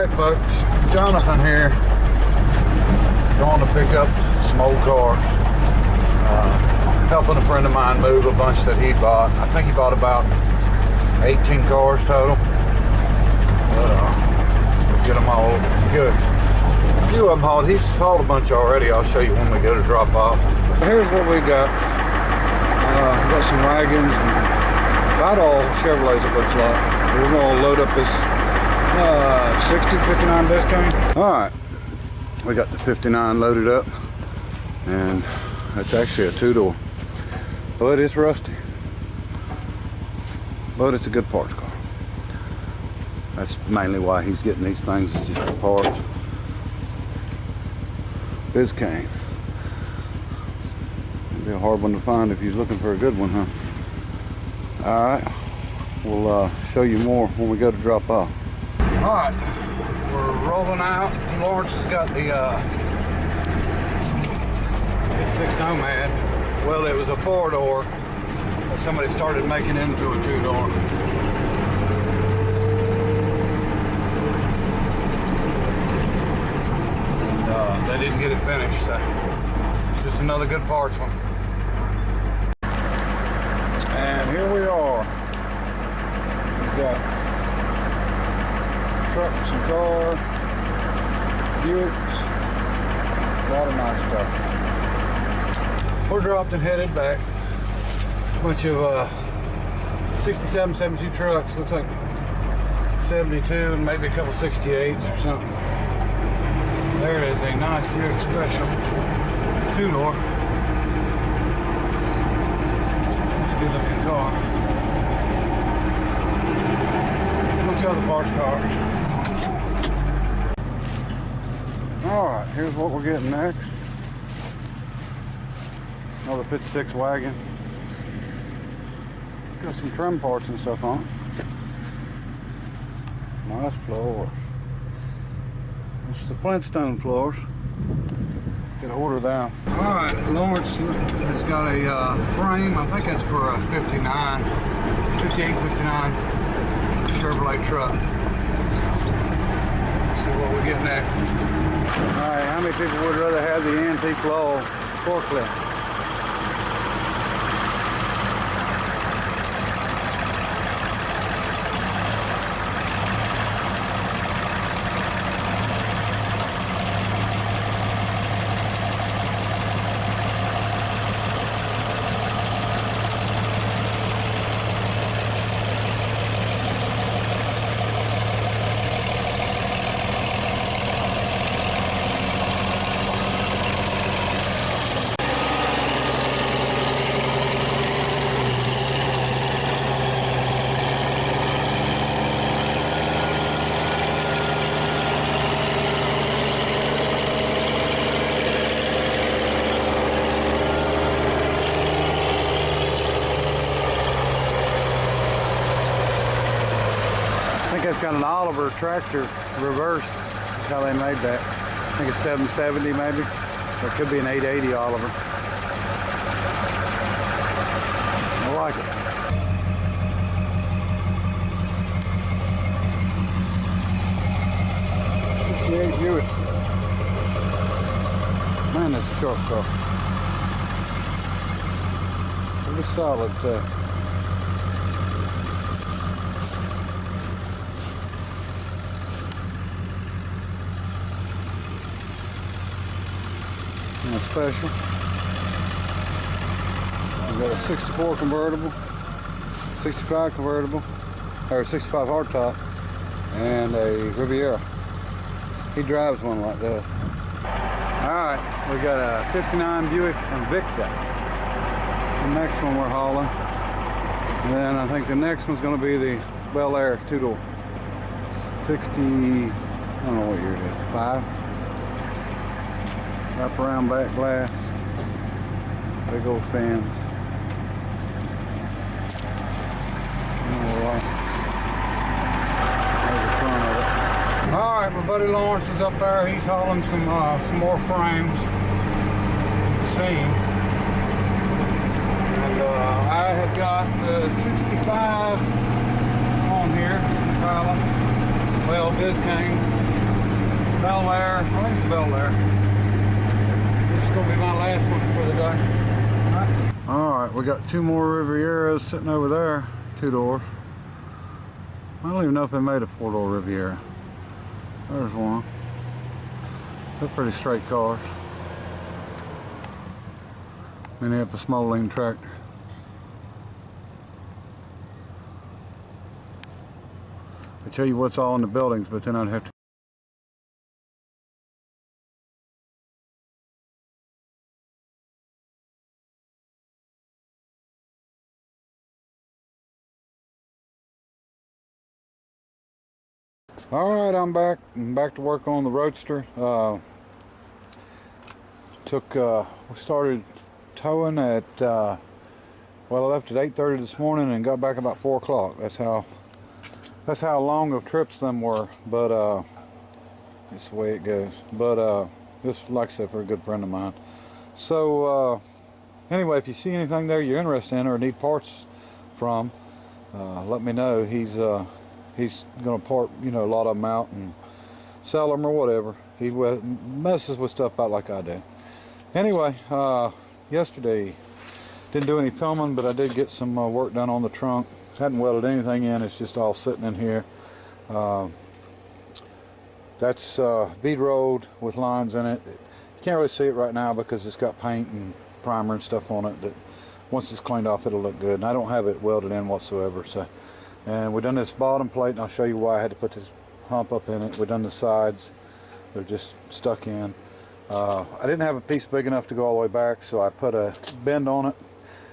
Alright folks, Jonathan here, going to pick up some old cars, helping a friend of mine move a bunch that he bought. I think he bought about 18 cars total, but we'll get them all good. A few of them hauled. He's hauled a bunch already. I'll show you when we go to drop off. Here's what we got. We got some wagons and about all Chevrolets, it looks like. We're going to load up this 59 Biscayne. Alright, we got the 59 loaded up, and it's actually a two-door, but it's rusty, but it's a good parts car. That's mainly why he's getting these things, is just for parts. Biscayne. It'll be a hard one to find if you're looking for a good one, huh? Alright, we'll show you more when we go to drop off. Alright, we're rolling out. Lawrence has got the 6 Nomad. Well, it was a 4-door, but somebody started making it into a 2-door. And they didn't get it finished, so it's just another good parts one. And here we are. We've got trucks and cars, Buicks, a lot of nice stuff. We're dropped and headed back. A bunch of 67, 72 trucks, looks like 72 and maybe a couple 68s or something. There is a nice Buick Special 2-door. It's a good looking car. A bunch of other parts cars. Alright, here's what we're getting next. Another 56 wagon. Got some trim parts and stuff on it. Nice floors. It's the Flintstone floors. Get order down. Alright, Lawrence has got a frame. I think that's for a 58, 59 Chevrolet truck. See what we get next. Alright, how many people would rather have the antique law forklift? I think that's got an Oliver tractor reversed. That's how they made that. I think it's 770 maybe. Or it could be an 880 Oliver. I like it. '68 Buick. Man, that's a short car. Pretty solid too. Special. We've got a 64 convertible, 65 convertible, or 65 hardtop, and a Riviera. He drives one like that. Alright, we got a 59 Buick Invicta. The next one we're hauling. And then I think the next one's going to be the Bel Air 2-door. 60, I don't know what year it is, 5. Wrap around back glass, big old fans. There's the front of it. All right, my buddy Lawrence is up there. He's hauling some more frames. Scene. And I have got the 65 on here, well, Biscayne. Bell there. I think it's a Bell there. This is going to be my last one for the day. Alright, we got 2 more Rivieras sitting over there. 2 doors. I don't even know if they made a 4-door Riviera. There's one. They're pretty straight cars. Minneapolis Molding tractor. I tell you what's all in the buildings, but then I'd have to. All right, I'm back. I'm back to work on the Roadster. We started towing at, well, I left at 8:30 this morning and got back about 4 o'clock. That's how long of trips them were, but it's the way it goes. But this, like I said, for a good friend of mine. So anyway, if you see anything there you're interested in or need parts from, let me know. He's gonna part, you know, a lot of them out and sell them or whatever. He messes with stuff out like I do. Anyway, yesterday didn't do any filming, but I did get some work done on the trunk. Hadn't welded anything in, it's just all sitting in here. That's bead rolled with lines in it. You can't really see it right now because it's got paint and primer and stuff on it that once it's cleaned off it'll look good. And I don't have it welded in whatsoever. So, and we've done this bottom plate, and I'll show you why I had to put this hump up in it. We've done the sides, they're just stuck in. I didn't have a piece big enough to go all the way back, so I put a bend on it,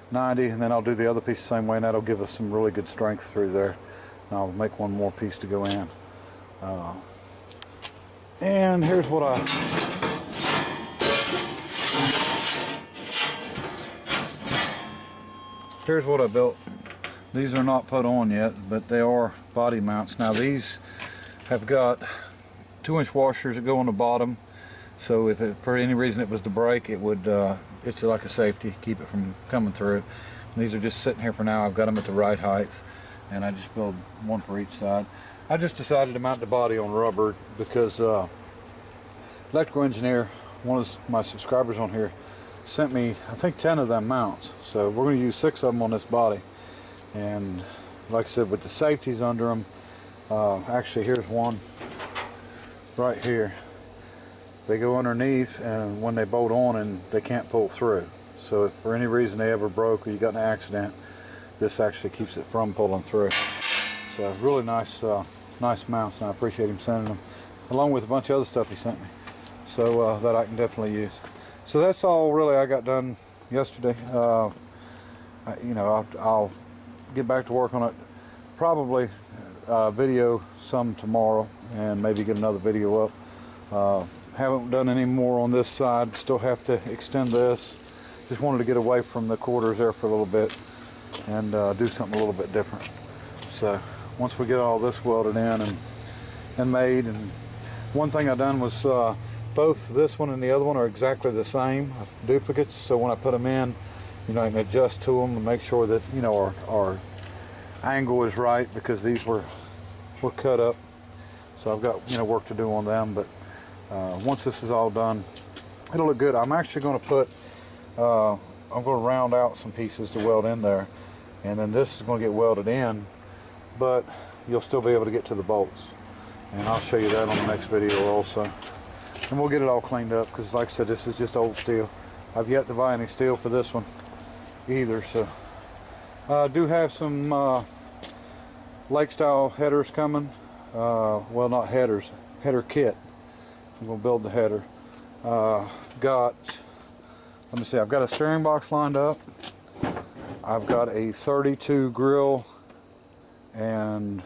90, and then I'll do the other piece the same way, and that'll give us some really good strength through there. And I'll make one more piece to go in. And here's what I built. These are not put on yet, but they are body mounts. Now these have got 2-inch washers that go on the bottom, so if it, for any reason it was to break, it would it's like a safety, keep it from coming through. And these are just sitting here for now. I've got them at the right heights, and I just build one for each side. I just decided to mount the body on rubber because electrical engineer, one of my subscribers on here, sent me I think 10 of them mounts. So we're going to use 6 of them on this body. And like I said, with the safeties under them, actually here's one right here. They go underneath, and when they bolt on, and they can't pull through. So if for any reason they ever broke or you got in an accident, this actually keeps it from pulling through. So really nice, nice mounts, and I appreciate him sending them, along with a bunch of other stuff he sent me. So that I can definitely use. So that's all really I got done yesterday. You know, I'll get back to work on it. Probably video some tomorrow, and maybe get another video up. Haven't done any more on this side. Still have to extend this. Just wanted to get away from the quarters there for a little bit and do something a little bit different. So once we get all this welded in and made, and one thing I done was both this one and the other one are exactly the same, duplicates. So when I put them in, you know, I can adjust to them and make sure that, you know, our angle is right, because these were cut up. So I've got, you know, work to do on them, but once this is all done, it'll look good. I'm actually going to put, I'm going to round out some pieces to weld in there, and then this is going to get welded in, but you'll still be able to get to the bolts. And I'll show you that on the next video also. And we'll get it all cleaned up, because like I said, this is just old steel. I've yet to buy any steel for this one either. So I do have some lake style headers coming. Well, not headers, header kit. I'm going to build the header. Let me see, I've got a steering box lined up. I've got a 32 grill and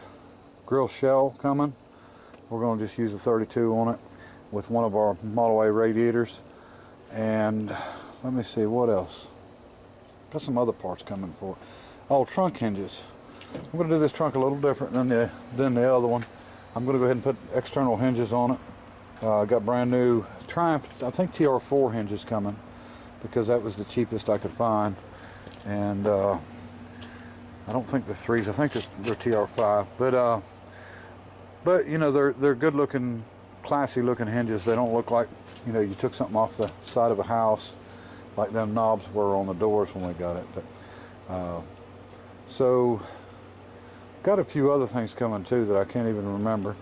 grill shell coming. We're going to just use a 32 on it with one of our Model A radiators. And let me see, what else? Got some other parts coming for it. Oh, trunk hinges. I'm going to do this trunk a little different than the other one. I'm going to go ahead and put external hinges on it. Got brand new Triumph, I think TR4 hinges coming, because that was the cheapest I could find. And I don't think they're 3s. I think they're TR5. But you know, they're good looking classy looking hinges. They don't look like, you know, you took something off the side of a house like them knobs were on the doors when we got it. But so got a few other things coming too that I can't even remember.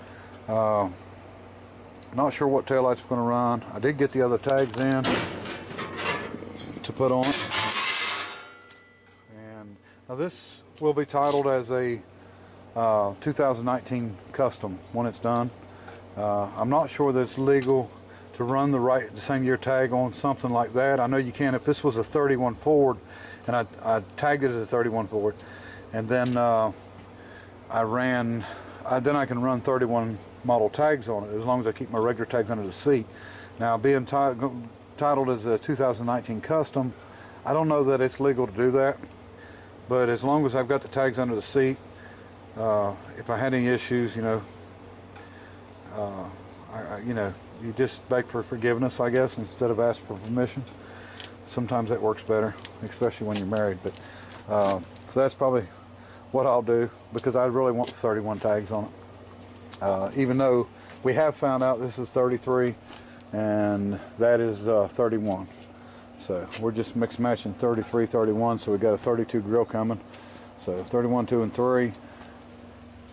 Not sure what taillights we're going to run. I did get the other tags in to put on it. And now this will be titled as a 2019 custom when it's done. I'm not sure that it's legal to run the same year tag on something like that. I know you can if this was a 31 Ford and I tagged it as a 31 Ford, and then then I can run 31 model tags on it as long as I keep my regular tags under the seat. Now, being titled as a 2019 custom, I don't know that it's legal to do that, but as long as I've got the tags under the seat, if I had any issues, you know, you know, you just beg for forgiveness, I guess, instead of ask for permission. Sometimes that works better, especially when you're married. But so that's probably what I'll do, because I really want the 31 tags on it. Even though we have found out this is 33 and that is 31. So we're just mix matching 33, 31. So we got a 32 grill coming. So 31, 2, and 3.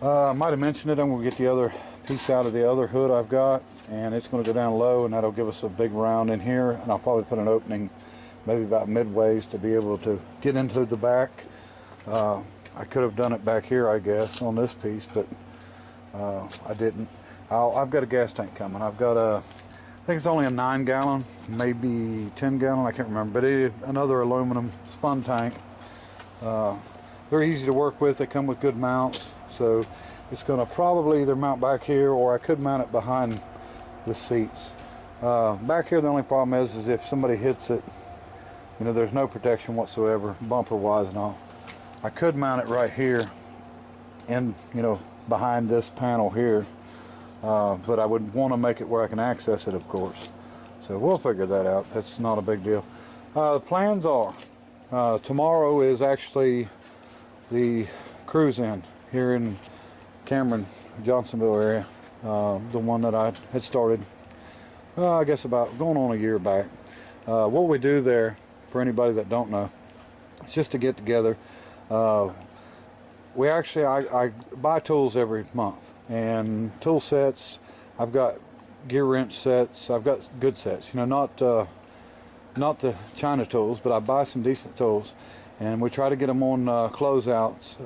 I might have mentioned it. I'm going to get the other piece out of the other hood I've got, and it's going to go down low, and that'll give us a big round in here, and I'll probably put an opening maybe about midways to be able to get into the back. I could have done it back here, I guess, on this piece, but I didn't. I've got a gas tank coming. I've got I think it's only a 9-gallon, maybe 10-gallon, I can't remember, but another aluminum spun tank. They're easy to work with. They come with good mounts, so it's going to probably either mount back here, or I could mount it behind the seats. Back here, the only problem is if somebody hits it, you know, there's no protection whatsoever, bumper wise and all. I could mount it right here, and you know, behind this panel here, but I would want to make it where I can access it, of course. So we'll figure that out. That's not a big deal. The plans are tomorrow is actually the cruise-in here in Cameron, Johnsonville area, the one that I had started, I guess about going on a year back. What we do there, for anybody that don't know, it's just to get together. We actually, I buy tools every month, and tool sets, I've got gear wrench sets, I've got good sets, you know, not the China tools, but I buy some decent tools, and we try to get them on closeouts.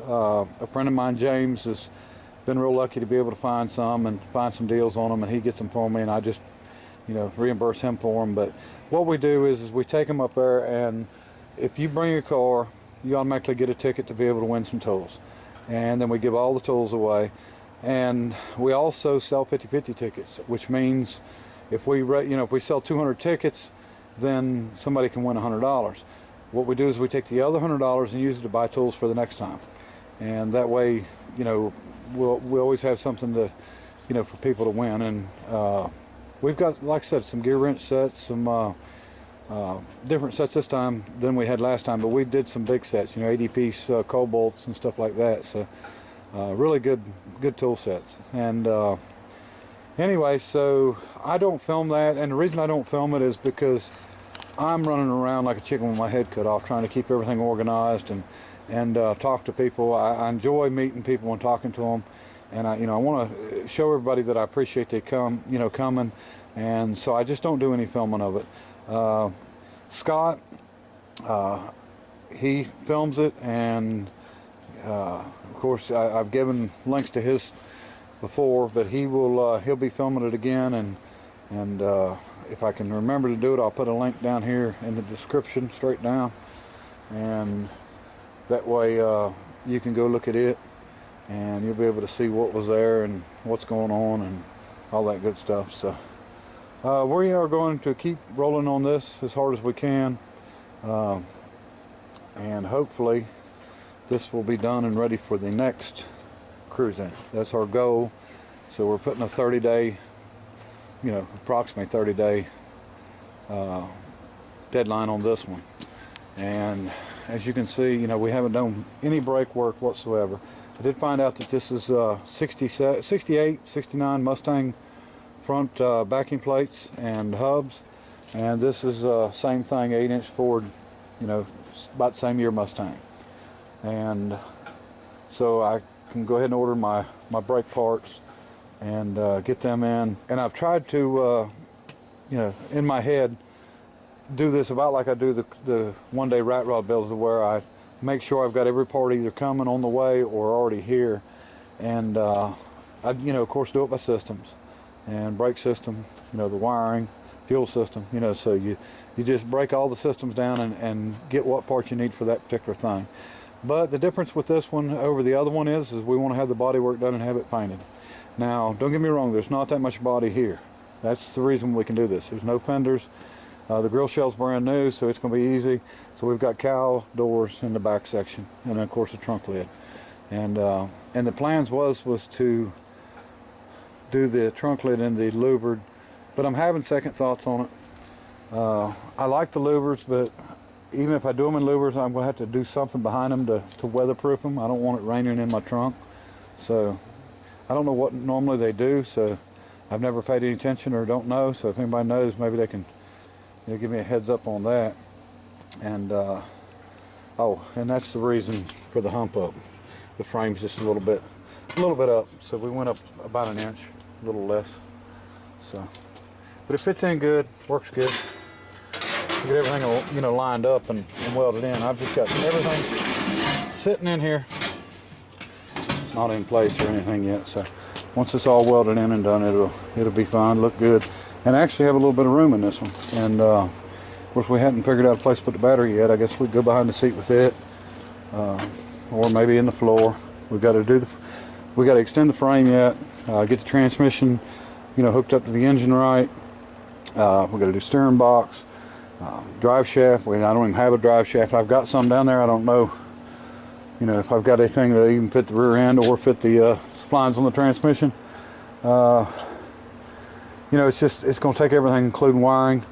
A friend of mine, James, has been real lucky to be able to find some and find some deals on them, and he gets them for me, and I just, you know, reimburse him for them. But what we do is we take them up there, and if you bring your car, you automatically get a ticket to be able to win some tools, and then we give all the tools away. And we also sell 50-50 tickets, which means if we, you know, if we sell 200 tickets, then somebody can win $100. What we do is we take the other $100 and use it to buy tools for the next time, and that way, you know, we always have something to, you know, for people to win. And we've got, like I said, some gear wrench sets, some different sets this time than we had last time, but we did some big sets, you know, 80-piece cobolts and stuff like that. So really good tool sets. And anyway, so I don't film that, and the reason I don't film it is because I'm running around like a chicken with my head cut off, trying to keep everything organized and talk to people. I enjoy meeting people and talking to them, and I want to show everybody that I appreciate they coming, and so I just don't do any filming of it. Scott, he films it, and of course I've given links to his before, but he'll be filming it again, and if I can remember to do it, I'll put a link down here in the description, straight down, and that way you can go look at it, and you'll be able to see what was there and what's going on and all that good stuff. So we are going to keep rolling on this as hard as we can, and hopefully this will be done and ready for the next cruise-in. That's our goal. So we're putting a 30-day, you know, approximately 30-day deadline on this one. And as you can see, you know, we haven't done any brake work whatsoever. I did find out that this is 68, 69 Mustang front backing plates and hubs, and this is same thing, 8-inch Ford, you know, about the same year Mustang. And so I can go ahead and order my brake parts and get them in. And I've tried to, you know, in my head, do this about like I do the one-day rat rod builds, where I make sure I've got every part either coming on the way or already here. And I, you know, of course, do it by systems, and brake system, you know, the wiring, fuel system, you know, so you just break all the systems down and get what parts you need for that particular thing. But the difference with this one over the other one is we want to have the body work done and have it painted. Now, don't get me wrong, there's not that much body here. That's the reason we can do this. There's no fenders. The grill shell's brand new, so it's going to be easy. So we've got cowl doors in the back section, and then of course a trunk lid. And the plans was to do the trunk lid in the louvered, but I'm having second thoughts on it. I like the louvers, but even if I do them in louvers, I'm going to have to do something behind them to weatherproof them. I don't want it raining in my trunk. So I don't know what normally they do, so I've never paid any attention or don't know. So if anybody knows, maybe they can, you know, give me a heads up on that. And oh, and that's the reason for the hump up. The frame's just a little bit up, so we went up about 1 inch, a little less. So, but it fits in good, works good. Get everything, you know, lined up and welded in. I've just got everything sitting in here. It's not in place or anything yet. So once it's all welded in and done, it'll be fine, look good, and actually have a little bit of room in this one. And of course, we hadn't figured out a place to put the battery yet. I guess we'd go behind the seat with it, or maybe in the floor. We've got to we got to extend the frame yet. Get the transmission, you know, hooked up to the engine right. We got to do steering box. Drive shaft. I don't even have a drive shaft. I've got some down there. I don't know, you know, if I've got anything that even fit the rear end or fit the splines on the transmission. You know, it's going to take everything, including wiring.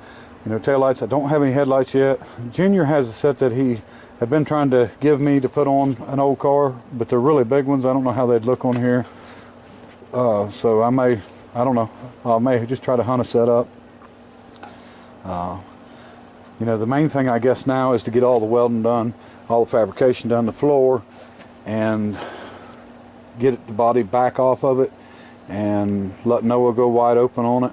You know, taillights. I don't have any headlights yet. Junior has a set that he had been trying to give me to put on an old car, but they're really big ones. I don't know how they'd look on here. So I don't know. I may just try to hunt a set up. You know, the main thing I guess now is to get all the welding done, all the fabrication done, the floor, and get the body back off of it and let Noah go wide open on it.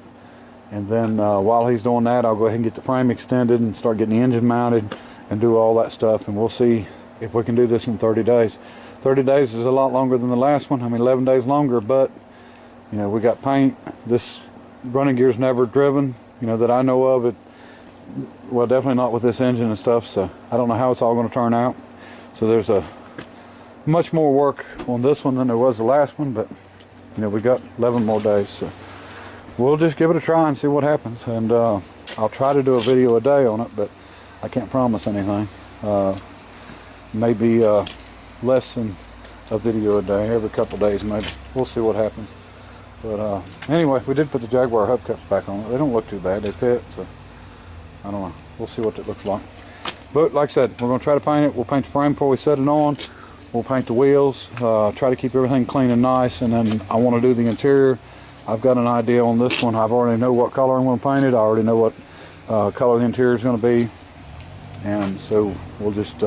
And then while he's doing that, I'll go ahead and get the frame extended and start getting the engine mounted and do all that stuff. And we'll see if we can do this in 30 days. 30 days is a lot longer than the last one. I mean, 11 days longer, but you know, we got paint. This running gear's never driven, you know, that I know of. It, well, definitely not with this engine and stuff, so I don't know how it's all going to turn out. So there's a much more work on this one than there was the last one, but you know, we got 11 more days, so we'll just give it a try and see what happens. And I'll try to do a video a day on it, but I can't promise anything. Maybe less than a video a day, every couple days maybe. We'll see what happens. But anyway, we did put the Jaguar hubcaps back on it. They don't look too bad. They fit, so I don't know. We'll see what it looks like. But like I said, we're going to try to paint it. We'll paint the frame before we set it on. We'll paint the wheels. Try to keep everything clean and nice. And then I want to do the interior. I've got an idea on this one. I've already know what color I'm going to paint it. I already know what color the interior is going to be. And so we'll just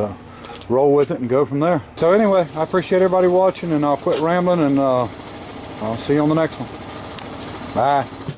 roll with it and go from there. So anyway, I appreciate everybody watching, and I'll quit rambling, and I'll see you on the next one. Bye.